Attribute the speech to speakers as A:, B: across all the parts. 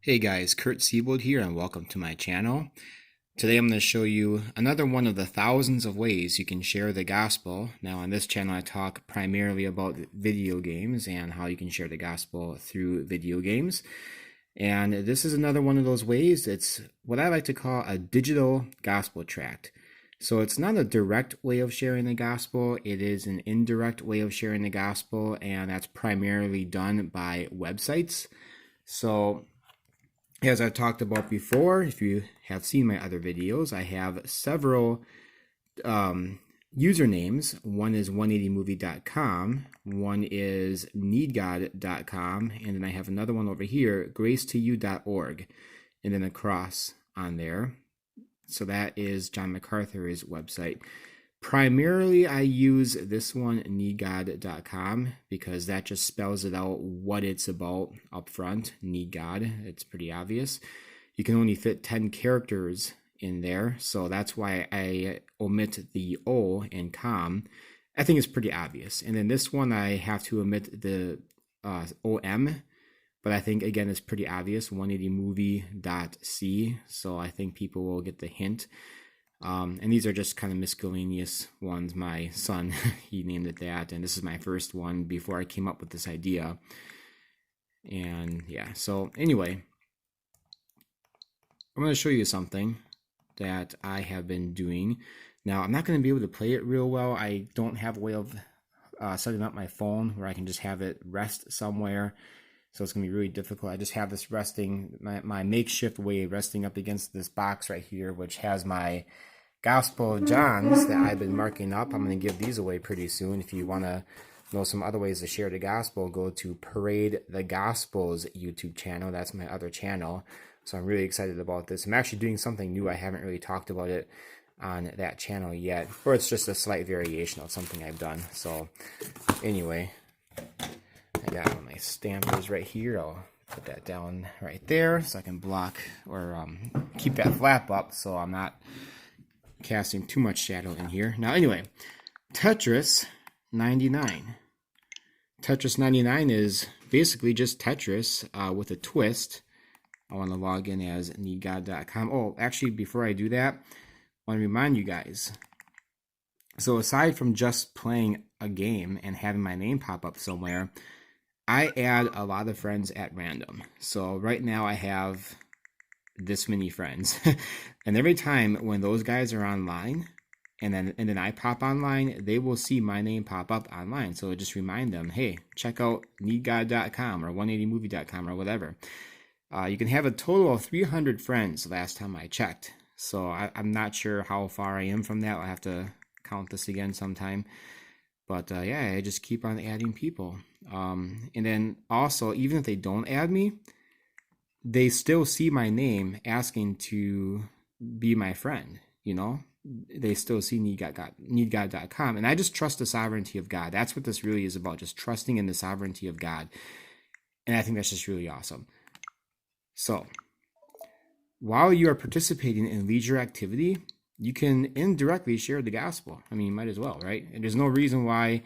A: Hey guys, Kurt Siebold here and welcome to my channel. Today I'm going to show you another one of the thousands of ways you can share the gospel. Now on this channel I talk primarily about video games and how you can share the gospel through video games. And this is another one of those ways. It's what I like to call a digital gospel tract. So it's not a direct way of sharing the gospel, it is an indirect way of sharing the gospel, and that's primarily done by websites. So as I've talked about before, if you have seen my other videos, I have several usernames. One is 180movie.com, one is needgod.com, and then I have another one over here, gracetoyou.org, and then a cross on there. So that is John MacArthur's website. Primarily, I use this one, needgod.com, because that just spells it out what it's about up front. Need God, it's pretty obvious. You can only fit 10 characters in there, so that's why I omit the O in com. I think it's pretty obvious. And then this one, I have to omit the OM, but I think, again, it's pretty obvious, 180movie.c, so I think people will get the hint. And these are just kind of miscellaneous ones. My son, he named it that, and this is my first one before I came up with this idea. And yeah, so anyway, I'm going to show you something that I have been doing. Now, I'm not going to be able to play it real well. I don't have a way of setting up my phone where I can just have it rest somewhere. So it's going to be really difficult. I just have this resting, my makeshift way resting up against this box right here, which has my Gospel of John's that I've been marking up. I'm going to give these away pretty soon. If you want to know some other ways to share the gospel, go to Parade the Gospel's YouTube channel. That's my other channel. So I'm really excited about this. I'm actually doing something new. I haven't really talked about it on that channel yet, or it's just a slight variation of something I've done. So anyway, I got one of my stampers right here. I'll put that down right there so I can block or keep that flap up so I'm not casting too much shadow in here. Now anyway, Tetris 99. Tetris 99 is basically just Tetris with a twist. I want to log in as needgod.com. Oh, actually, before I do that, I want to remind you guys. So aside from just playing a game and having my name pop up somewhere, I add a lot of friends at random. So right now I have this many friends. And every time when those guys are online and then I pop online, they will see my name pop up online. So just remind them, hey, check out needgod.com or 180movie.com or whatever. You can have a total of 300 friends last time I checked. So I'm not sure how far I am from that. I'll have to count this again sometime. But yeah, I just keep on adding people. And then also, even if they don't add me, they still see my name asking to be my friend, you know? They still see needgod.com. And I just trust the sovereignty of God. That's what this really is about, just trusting in the sovereignty of God. And I think that's just really awesome. So, while you are participating in leisure activity, you can indirectly share the gospel. I mean, you might as well, right? And there's no reason why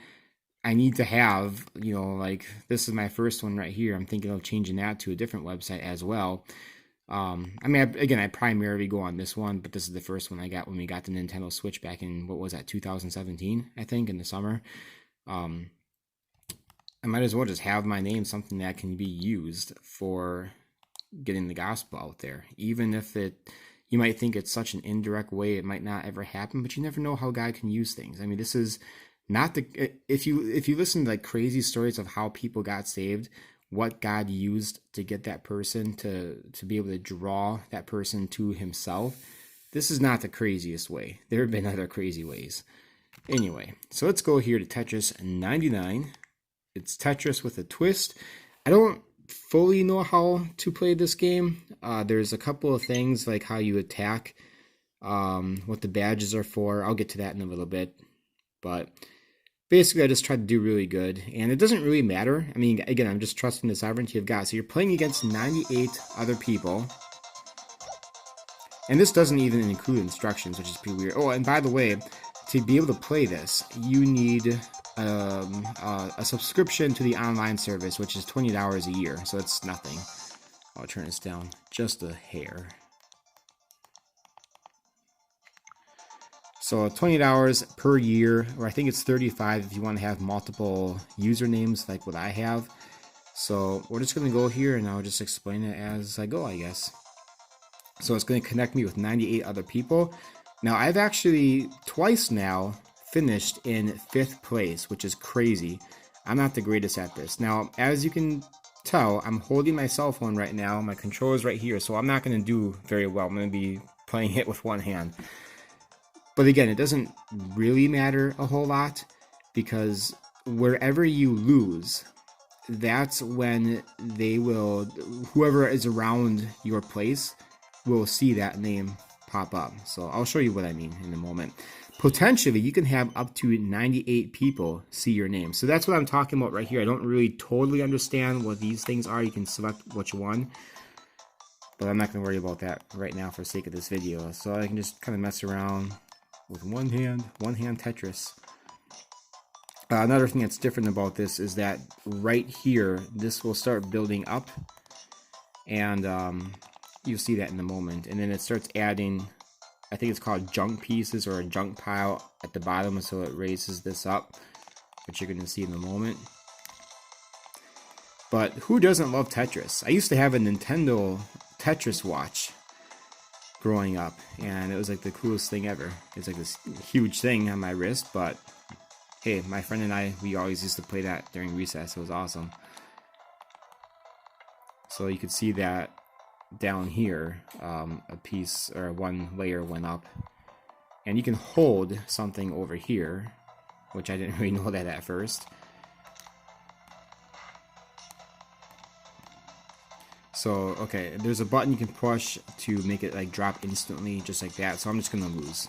A: I need to have, you know, like this is my first one right here. I'm thinking of changing that to a different website as well. I mean, again, I primarily go on this one, but this is the first one I got when we got the Nintendo Switch back in, what was that, 2017, I think, in the summer. I might as well just have my name, something that can be used for getting the gospel out there, even if you might think it's such an indirect way, it might not ever happen, but you never know how God can use things. I mean, this is not if you listen to like crazy stories of how people got saved, what God used to get that person to be able to draw that person to himself, this is not the craziest way. There have been other crazy ways. Anyway, so let's go here to Tetris 99. It's Tetris with a twist. I don't fully know how to play this game. There's a couple of things like how you attack, what the badges are for. I'll get to that in a little bit, but basically I just try to do really good, and it doesn't really matter. I mean, again, I'm just trusting the sovereignty of God. So you're playing against 98 other people, and this doesn't even include instructions, which is pretty weird. Oh, and by the way, to be able to play this, you need a subscription to the online service, which is $20 a year, so it's nothing. I'll turn this down just a hair. So $20 per year, or I think it's $35 if you want to have multiple usernames like what I have. So we're just going to go here and I'll just explain it as I go, I guess. So it's going to connect me with 98 other people. Now I've actually twice now finished in 5th place, which is crazy. I'm not the greatest at this. Now, as you can tell, I'm holding my cell phone right now. My controller's right here, so I'm not going to do very well. I'm going to be playing it with one hand. But again, it doesn't really matter a whole lot, because wherever you lose, that's when they will, whoever is around your place will see that name pop up. So I'll show you what I mean in a moment. Potentially, you can have up to 98 people see your name. So that's what I'm talking about right here. I don't really totally understand what these things are. You can select which one, but I'm not going to worry about that right now for the sake of this video. So I can just kind of mess around with one hand Tetris. Another thing that's different about this is that right here, this will start building up, and you'll see that in a moment. And then it starts adding, I think it's called junk pieces or a junk pile at the bottom, so it raises this up, which you're going to see in a moment. But who doesn't love Tetris? I used to have a Nintendo Tetris watch growing up, and it was like the coolest thing ever. It's like this huge thing on my wrist, but hey, my friend and I, we always used to play that during recess. It was awesome. So you could see that down here, a piece or one layer went up, and you can hold something over here, which I didn't really know that at first. So, okay, there's a button you can push to make it like drop instantly, just like that. So I'm just gonna lose,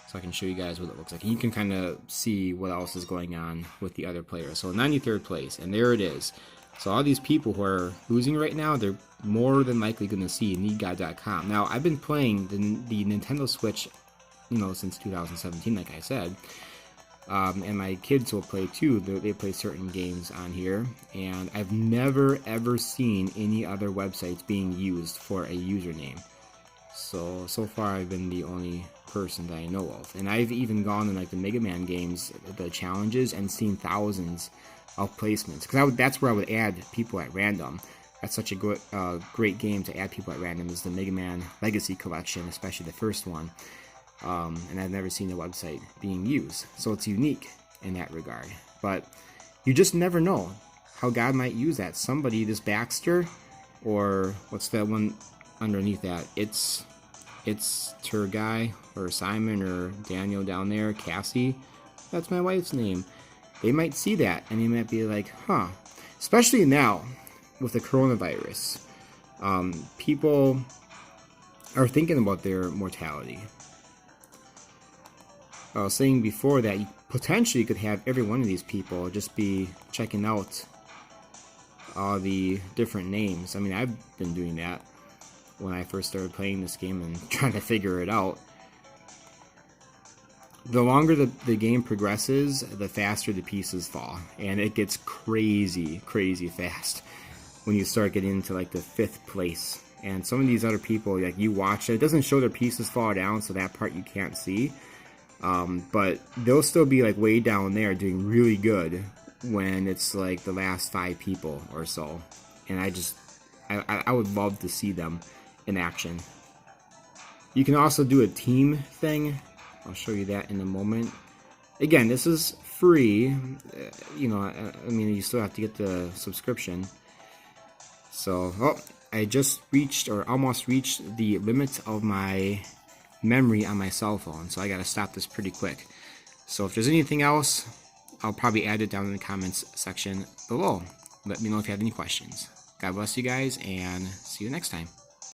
A: so I can show you guys what it looks like. And you can kind of see what else is going on with the other players. So 93rd place, and there it is. So all these people who are losing right now, they're more than likely gonna see NeedGuy.com. Now I've been playing the Nintendo Switch, you know, since 2017, like I said. And my kids will play too. They play certain games on here, and I've never ever seen any other websites being used for a username. So far I've been the only person that I know of, and I've even gone in like the Mega Man games, the challenges, and seen thousands of placements, because that's where I would add people at random. That's such a great game to add people at random, is the Mega Man Legacy Collection, especially the first one. And I've never seen the website being used, so it's unique in that regard. But you just never know how God might use that. Somebody, this Baxter, or what's that one underneath that? It's Turguy or Simon or Daniel down there, Cassie. That's my wife's name. They might see that and they might be like, huh. Especially now with the coronavirus, people are thinking about their mortality. I was saying before that you potentially could have every one of these people just be checking out all the different names. I mean, I've been doing that when I first started playing this game and trying to figure it out. The longer the game progresses, the faster the pieces fall, and it gets crazy fast when you start getting into like the 5th place. And some of these other people, like, you watch it doesn't show their pieces fall down, so that part you can't see. But they'll still be like way down there doing really good when it's like the last 5 people or so. And I would love to see them in action. You can also do a team thing. I'll show you that in a moment. Again, this is free. You know, I mean, you still have to get the subscription. So, I just reached, or almost reached, the limit of my memory on my cell phone, so I gotta stop this pretty quick. So if there's anything else, I'll probably add it down in the comments section below. Let me know if you have any questions. God bless you guys, and see you next time.